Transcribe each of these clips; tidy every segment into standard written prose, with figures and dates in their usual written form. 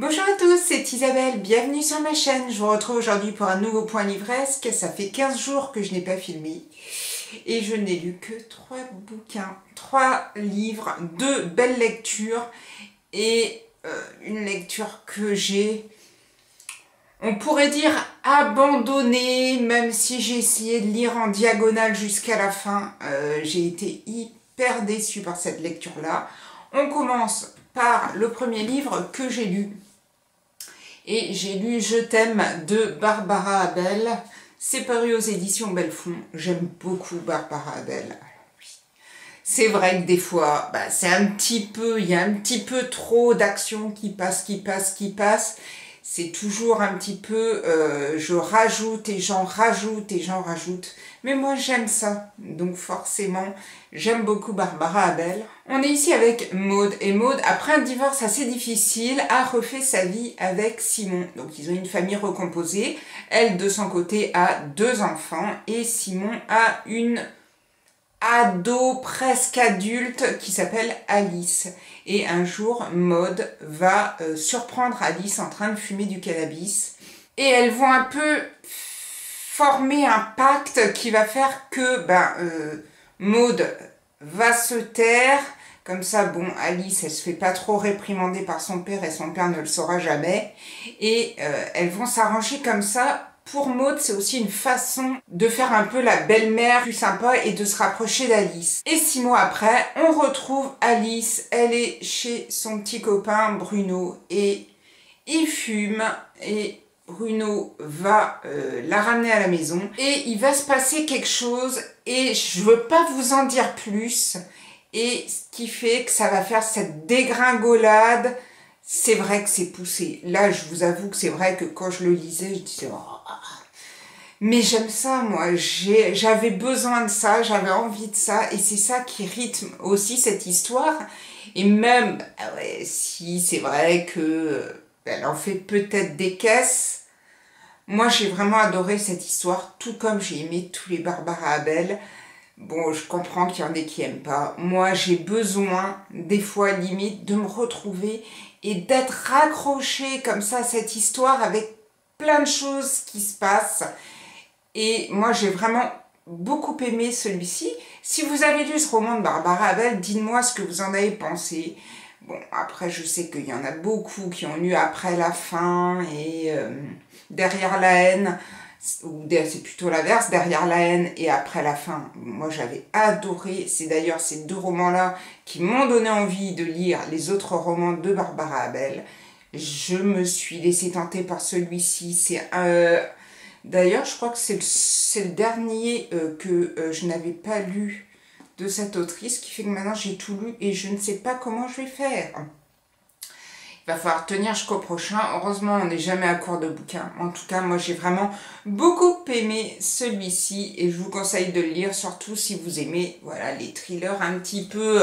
Bonjour à tous, c'est Isabelle, bienvenue sur ma chaîne. Je vous retrouve aujourd'hui pour un nouveau point livresque. Ça fait 15 jours que je n'ai pas filmé et je n'ai lu que 3 bouquins, 3 livres, 2 belles lectures et une lecture que j'ai, on pourrait dire, abandonnée, même si j'ai essayé de lire en diagonale jusqu'à la fin. J'ai été hyper déçue par cette lecture-là. On commence par le premier livre que j'ai lu. Et j'ai lu Je t'aime de Barbara Abel. C'est paru aux éditions Belfond. J'aime beaucoup Barbara Abel. C'est vrai que des fois, c'est un petit peu, il y a un petit peu trop d'action qui passe. C'est toujours un petit peu, je rajoute et j'en rajoute et j'en rajoute. Mais moi j'aime ça, donc forcément j'aime beaucoup Barbara Abel. On est ici avec Maud, et Maud, après un divorce assez difficile, a refait sa vie avec Simon. Donc ils ont une famille recomposée. Elle, de son côté, a 2 enfants et Simon a une ado presque adulte qui s'appelle Alice. Et un jour, Maud va surprendre Alice en train de fumer du cannabis. Et elles vont un peu former un pacte qui va faire que Maud va se taire. Comme ça, bon, Alice, elle se fait pas trop réprimander par son père et son père ne le saura jamais. Et elles vont s'arranger comme ça. Pour Maud, c'est aussi une façon de faire un peu la belle-mère plus sympa et de se rapprocher d'Alice. Et 6 mois après, on retrouve Alice. Elle est chez son petit copain Bruno et il fume et Bruno va la ramener à la maison. Et il va se passer quelque chose et je veux pas vous en dire plus. Et ce qui fait que ça va faire cette dégringolade. C'est vrai que c'est poussé. Là, je vous avoue que c'est vrai que quand je le lisais, je disais... Oh. Mais j'aime ça, moi. J'avais besoin de ça, j'avais envie de ça. Et c'est ça qui rythme aussi cette histoire. Et même, si c'est vrai que elle en fait peut-être des caisses, moi, j'ai vraiment adoré cette histoire, tout comme j'ai aimé tous les Barbara Abel. Bon, je comprends qu'il y en ait qui n'aiment pas. Moi, j'ai besoin, des fois, limite, de me retrouver et d'être raccrochée comme ça à cette histoire avec plein de choses qui se passent. Et moi, j'ai vraiment beaucoup aimé celui-ci. Si vous avez lu ce roman de Barbara Abel, dites-moi ce que vous en avez pensé. Bon, après, je sais qu'il y en a beaucoup qui ont lu après la fin et derrière la haine. Ou c'est plutôt l'inverse, derrière la haine et après la fin. Moi, j'avais adoré. C'est d'ailleurs ces 2 romans-là qui m'ont donné envie de lire les autres romans de Barbara Abel. Je me suis laissée tenter par celui-ci. C'est d'ailleurs, je crois que c'est le dernier que je n'avais pas lu de cette autrice, qui fait que maintenant j'ai tout lu et je ne sais pas comment je vais faire. Il va falloir tenir jusqu'au prochain. Heureusement, on n'est jamais à court de bouquins. En tout cas, moi, j'ai vraiment beaucoup aimé celui-ci et je vous conseille de le lire, surtout si vous aimez les thrillers un petit peu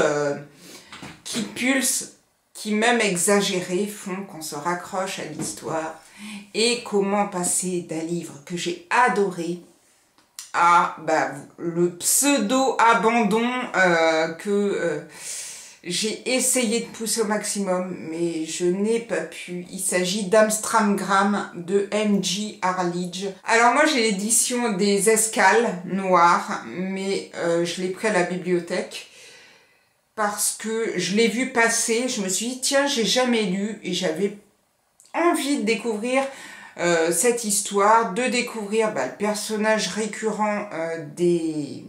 qui pulsent, qui même exagérés font qu'on se raccroche à l'histoire. Et comment passer d'un livre que j'ai adoré à le pseudo-abandon que j'ai essayé de pousser au maximum, mais je n'ai pas pu. Il s'agit d'Amstramgram de M.J. Arledge. Alors moi j'ai l'édition des Escales noires, mais je l'ai pris à la bibliothèque parce que je l'ai vu passer. Je me suis dit tiens, j'ai jamais lu et j'avais envie de découvrir cette histoire, de découvrir le personnage récurrent des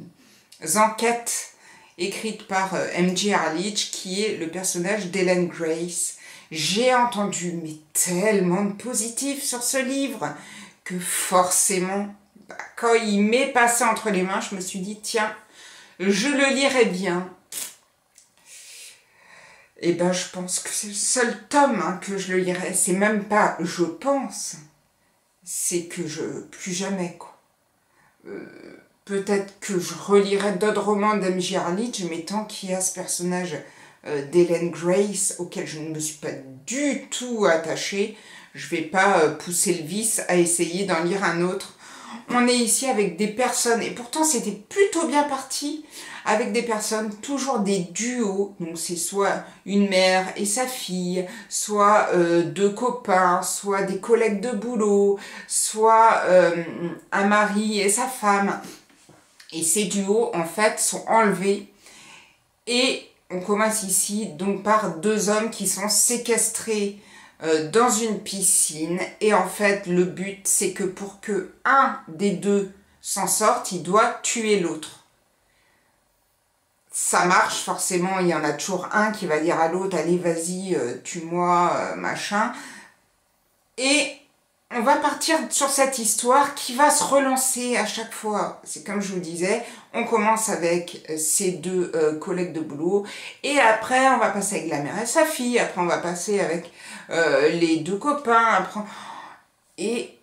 enquêtes écrites par M.J. Arledge, qui est le personnage d'Ellen Grace. J'ai entendu tellement de positifs sur ce livre que forcément, quand il m'est passé entre les mains, je me suis dit tiens, je le lirai bien. Et je pense que c'est le seul tome que je le lirai. C'est même pas je pense, c'est que plus jamais quoi. Peut-être que je relirai d'autres romans d'M.J. Arledge, mais tant qu'il y a ce personnage d'Ellen Grace auquel je ne me suis pas du tout attachée, je vais pas pousser le vice à essayer d'en lire un autre. On est ici avec des personnes, et pourtant c'était plutôt bien parti, avec des personnes, toujours des duos, donc c'est soit une mère et sa fille, soit deux copains, soit des collègues de boulot, soit un mari et sa femme. Et ces duos, en fait, sont enlevés. Et on commence ici donc par deux hommes qui sont séquestrés dans une piscine. Et en fait, le but, c'est que pour que un des deux s'en sorte, il doit tuer l'autre. Ça marche forcément, il y en a toujours un qui va dire à l'autre, allez, vas-y, tue-moi, machin. Et on va partir sur cette histoire qui va se relancer à chaque fois. C'est comme je vous disais, on commence avec ces deux collègues de boulot, et après on va passer avec la mère et sa fille, après on va passer avec les deux copains, après... Et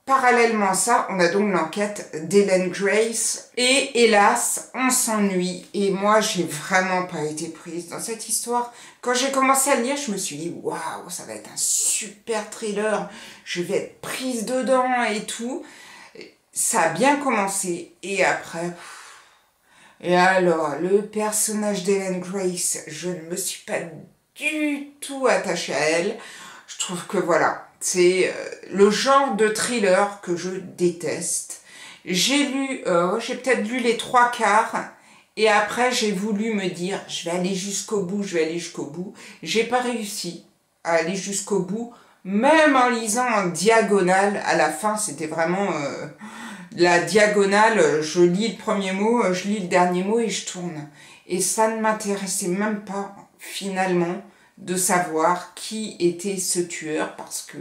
parallèlement à ça, on a donc l'enquête d'Ellen Grace, et hélas, on s'ennuie, et moi j'ai vraiment pas été prise dans cette histoire. Quand j'ai commencé à le lire, je me suis dit, waouh, ça va être un super thriller, je vais être prise dedans et tout. Ça a bien commencé, et après... Et alors, le personnage d'Ellen Grace, je ne me suis pas du tout attachée à elle. Je trouve que voilà, c'est le genre de thriller que je déteste. J'ai peut-être lu les trois quarts, et après j'ai voulu me dire, je vais aller jusqu'au bout, je vais aller jusqu'au bout. J'ai pas réussi à aller jusqu'au bout, même en lisant en diagonale. À la fin, c'était vraiment la diagonale, je lis le premier mot, je lis le dernier mot et je tourne. Et ça ne m'intéressait même pas, finalement, de savoir qui était ce tueur, parce que,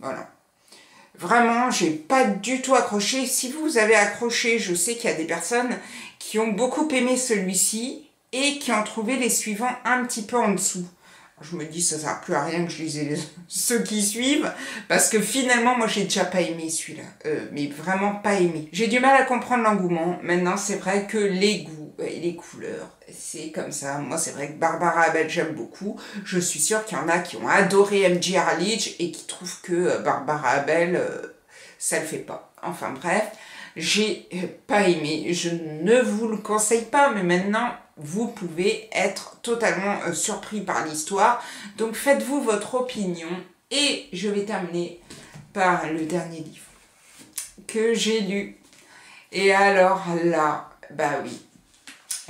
voilà. Vraiment, j'ai pas du tout accroché. Si vous avez accroché, je sais qu'il y a des personnes qui ont beaucoup aimé celui-ci et qui ont trouvé les suivants un petit peu en dessous. Je me dis, ça sert plus à rien que je lise ceux qui suivent, parce que finalement, moi, j'ai déjà pas aimé celui-là. Mais vraiment pas aimé. J'ai du mal à comprendre l'engouement. Maintenant, c'est vrai que les goûts et les couleurs, c'est comme ça. Moi, c'est vrai que Barbara Abel, j'aime beaucoup. Je suis sûre qu'il y en a qui ont adoré M.J. Arledge et qui trouvent que Barbara Abel, ça le fait pas. Enfin bref, j'ai pas aimé. Je ne vous le conseille pas, mais maintenant... vous pouvez être totalement surpris par l'histoire. Donc faites-vous votre opinion. Et je vais terminer par le dernier livre que j'ai lu. Et alors là, bah oui.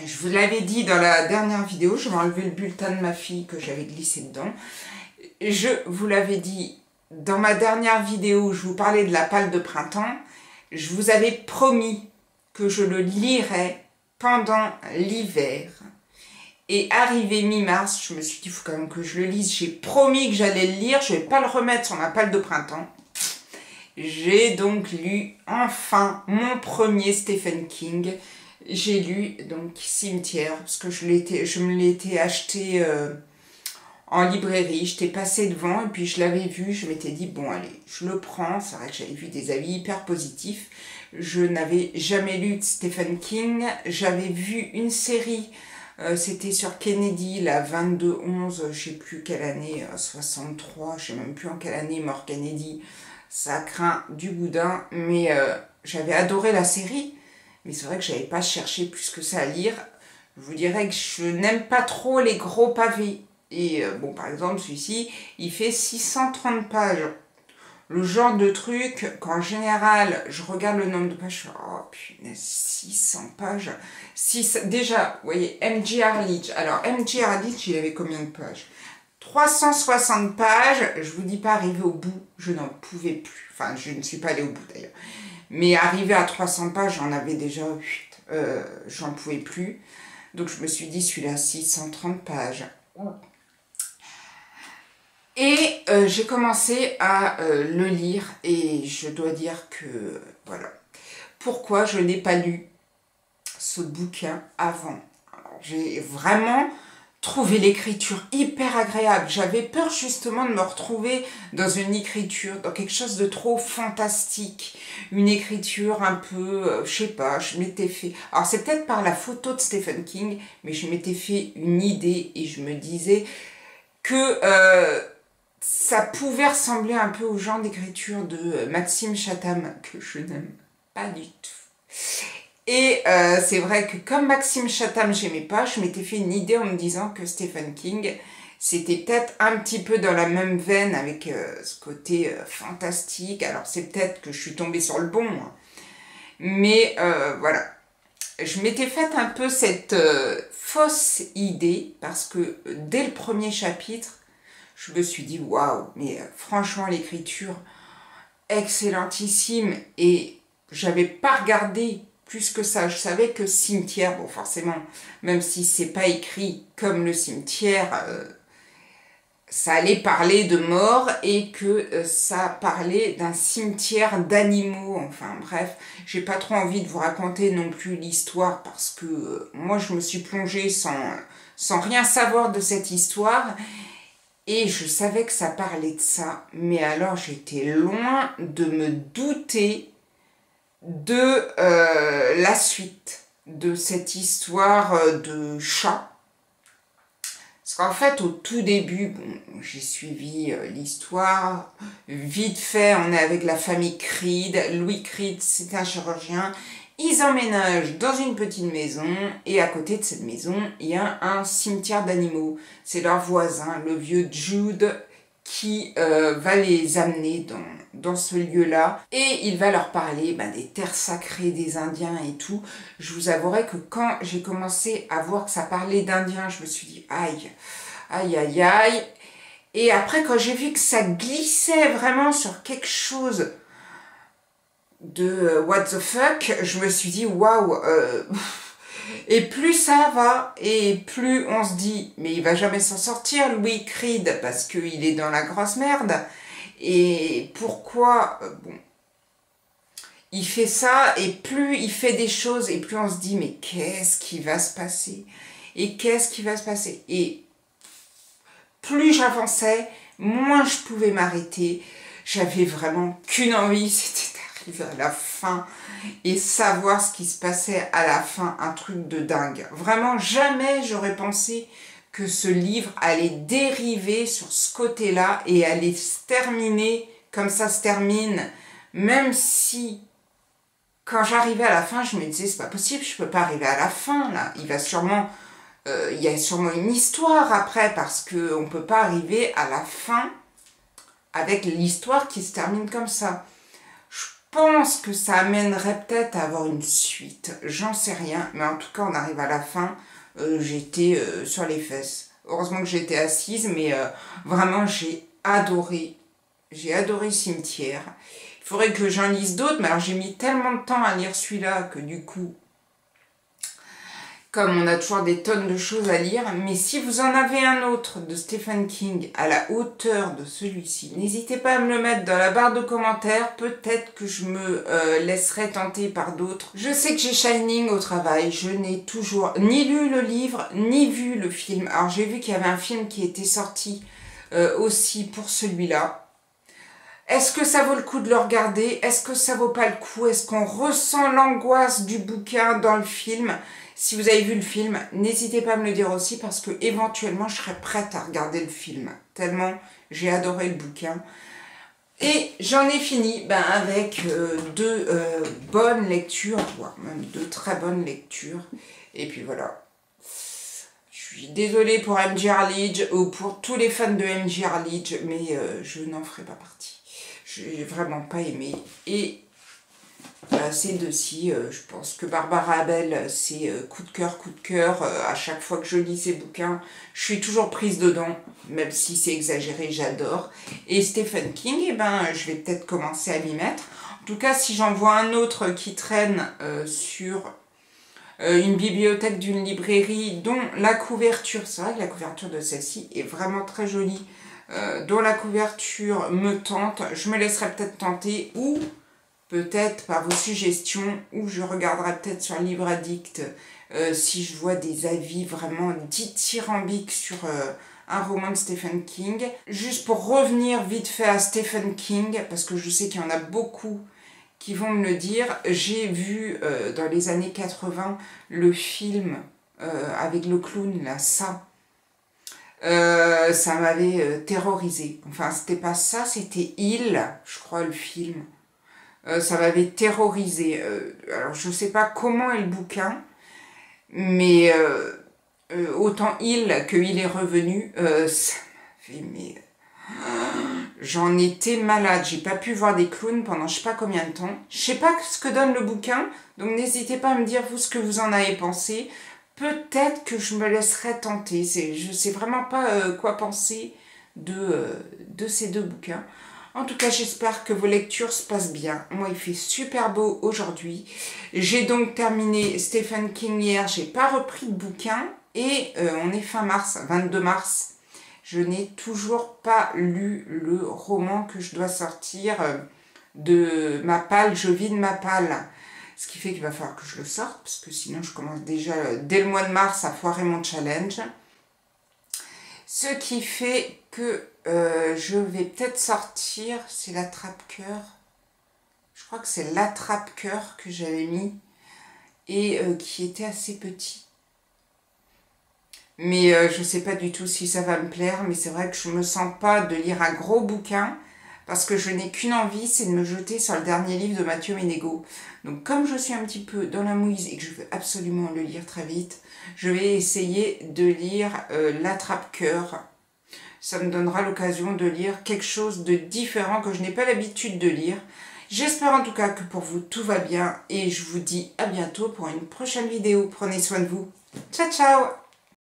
Je vous l'avais dit dans la dernière vidéo, je vais enlever le bulletin de ma fille que j'avais glissé dedans. Je vous l'avais dit dans ma dernière vidéo où je vous parlais de la palle de printemps. Je vous avais promis que je le lirais pendant l'hiver. Et arrivé mi-mars, je me suis dit, il faut quand même que je le lise. J'ai promis que j'allais le lire, je ne vais pas le remettre sur ma palle de printemps. J'ai donc lu enfin mon premier Stephen King. J'ai lu donc Cimetière, parce que je me l'étais acheté en librairie. J'étais passée devant et puis je l'avais vu. Je m'étais dit, bon allez, je le prends. C'est vrai que j'avais vu des avis hyper positifs. Je n'avais jamais lu de Stephen King. J'avais vu une série, c'était sur Kennedy, la 22-11, je ne sais plus quelle année, 63, je ne sais même plus en quelle année est mort Kennedy. Ça craint du boudin, mais j'avais adoré la série. Mais c'est vrai que je n'avais pas cherché plus que ça à lire. Je vous dirais que je n'aime pas trop les gros pavés. Et bon, par exemple, celui-ci, il fait 630 pages. Le genre de truc qu'en général, je regarde le nombre de pages, je fais, oh punaise, 600 pages. Déjà, vous voyez, M.J. Arledge. Alors, M.J. Arledge, il avait combien de pages? 360 pages. Je vous dis pas, arrivé au bout, je n'en pouvais plus. Enfin, je ne suis pas allée au bout d'ailleurs. Mais arrivé à 300 pages, j'en avais déjà, j'en pouvais plus. Donc, je me suis dit, celui-là, 630 pages. Et j'ai commencé à le lire et je dois dire que, voilà. Pourquoi je n'ai pas lu ce bouquin avant? J'ai vraiment trouvé l'écriture hyper agréable. J'avais peur justement de me retrouver dans une écriture, dans quelque chose de trop fantastique. Une écriture un peu, je sais pas, je m'étais fait... Alors c'est peut-être par la photo de Stephen King, mais je m'étais fait une idée et je me disais que... ça pouvait ressembler un peu au genre d'écriture de Maxime Chatham, que je n'aime pas du tout. Et c'est vrai que comme Maxime Chatham, j'aimais pas, je m'étais fait une idée en me disant que Stephen King, c'était peut-être un petit peu dans la même veine avec ce côté fantastique. Alors c'est peut-être que je suis tombée sur le bon, hein. Mais voilà. Je m'étais faite un peu cette fausse idée parce que dès le premier chapitre, je me suis dit waouh, mais franchement l'écriture excellentissime, et j'avais pas regardé plus que ça. Je savais que cimetière, bon forcément, même si c'est pas écrit comme le cimetière, ça allait parler de mort et que ça parlait d'un cimetière d'animaux. Enfin bref, j'ai pas trop envie de vous raconter non plus l'histoire parce que moi je me suis plongée sans rien savoir de cette histoire. Et je savais que ça parlait de ça, mais alors j'étais loin de me douter de la suite de cette histoire de chat. Parce qu'en fait, au tout début, bon, j'ai suivi l'histoire, vite fait, on est avec la famille Creed. Louis Creed, c'est un chirurgien. Ils emménagent dans une petite maison, et à côté de cette maison, il y a un cimetière d'animaux. C'est leur voisin, le vieux Jude, qui va les amener dans ce lieu-là, et il va leur parler des terres sacrées des Indiens et tout. Je vous avouerai que quand j'ai commencé à voir que ça parlait d'Indiens, je me suis dit aïe, aïe, aïe, aïe. Et après, quand j'ai vu que ça glissait vraiment sur quelque chose de what the fuck, je me suis dit waouh. Et plus ça va, et plus on se dit mais il va jamais s'en sortir Louis Creed, parce qu'il est dans la grosse merde. Et pourquoi bon, il fait ça, et plus il fait des choses, et plus on se dit mais qu'est-ce qui va se passer, et qu'est-ce qui va se passer. Et plus j'avançais, moins je pouvais m'arrêter. J'avais vraiment qu'une envie, c'était d'arriver à la fin et savoir ce qui se passait à la fin, un truc de dingue. Vraiment, jamais j'aurais pensé que ce livre allait dériver sur ce côté-là et allait se terminer comme ça se termine, même si quand j'arrivais à la fin, je me disais c'est pas possible, je peux pas arriver à la fin là, il va sûrement il y a sûrement une histoire après, parce qu'on ne peut pas arriver à la fin avec l'histoire qui se termine comme ça. Je pense que ça amènerait peut-être à avoir une suite, j'en sais rien, mais en tout cas on arrive à la fin, j'étais sur les fesses. Heureusement que j'étais assise, mais vraiment j'ai adoré Cimetière. Il faudrait que j'en lise d'autres, mais alors j'ai mis tellement de temps à lire celui-là que du coup, comme on a toujours des tonnes de choses à lire, mais si vous en avez un autre de Stephen King à la hauteur de celui-ci, n'hésitez pas à me le mettre dans la barre de commentaires, peut-être que je me laisserai tenter par d'autres. Je sais que j'ai Shining au travail, je n'ai toujours ni lu le livre, ni vu le film. Alors j'ai vu qu'il y avait un film qui était sorti aussi pour celui-là. Est-ce que ça vaut le coup de le regarder? Est-ce que ça vaut pas le coup? Est-ce qu'on ressent l'angoisse du bouquin dans le film? Si vous avez vu le film, n'hésitez pas à me le dire aussi, parce que éventuellement je serais prête à regarder le film. Tellement j'ai adoré le bouquin. Et j'en ai fini avec deux bonnes lectures, voire même deux très bonnes lectures. Et puis voilà. Je suis désolée pour M.J. Arledge ou pour tous les fans de M.J. Arledge, mais je n'en ferai pas partie. J'ai vraiment pas aimé. Et ces deux-ci, je pense que Barbara Abel, c'est coup de cœur. À chaque fois que je lis ses bouquins, je suis toujours prise dedans, même si c'est exagéré, j'adore. Et Stephen King, je vais peut-être commencer à m'y mettre. En tout cas, si j'en vois un autre qui traîne sur une bibliothèque d'une librairie, dont la couverture, c'est vrai que la couverture de celle-ci est vraiment très jolie, dont la couverture me tente, je me laisserai peut-être tenter, ou peut-être par vos suggestions, ou je regarderai peut-être sur Livre Addict si je vois des avis vraiment dithyrambiques sur un roman de Stephen King. Juste pour revenir vite fait à Stephen King, parce que je sais qu'il y en a beaucoup qui vont me le dire, j'ai vu dans les années 80 le film avec le clown, là, ça. Ça m'avait terrorisée. Enfin, c'était pas ça, c'était Il, je crois, le film. Ça m'avait terrorisée. Alors, je sais pas comment est le bouquin, mais autant Il que Il est revenu, ça m'a fait, mais j'en étais malade. J'ai pas pu voir des clowns pendant je sais pas combien de temps. Je sais pas ce que donne le bouquin, donc n'hésitez pas à me dire vous ce que vous en avez pensé. Peut-être que je me laisserai tenter. Je sais vraiment pas quoi penser de ces deux bouquins. En tout cas, j'espère que vos lectures se passent bien. Moi, il fait super beau aujourd'hui. J'ai donc terminé Stephen King hier. J'ai pas repris de bouquin. Et on est fin mars, 22 mars. Je n'ai toujours pas lu le roman que je dois sortir de ma palle. Je vide ma palle. Ce qui fait qu'il va falloir que je le sorte, parce que sinon je commence déjà dès le mois de mars à foirer mon challenge. Ce qui fait que je vais peut-être sortir, c'est l'attrape-cœur. Je crois que c'est l'attrape-cœur que j'avais mis et qui était assez petit. Mais je ne sais pas du tout si ça va me plaire, mais c'est vrai que je ne me sens pas de lire un gros bouquin, parce que je n'ai qu'une envie, c'est de me jeter sur le dernier livre de Mathieu Ménégo. Donc comme je suis un petit peu dans la mouise et que je veux absolument le lire très vite, je vais essayer de lire l'attrape-cœur. Ça me donnera l'occasion de lire quelque chose de différent que je n'ai pas l'habitude de lire. J'espère en tout cas que pour vous tout va bien et je vous dis à bientôt pour une prochaine vidéo. Prenez soin de vous. Ciao ciao!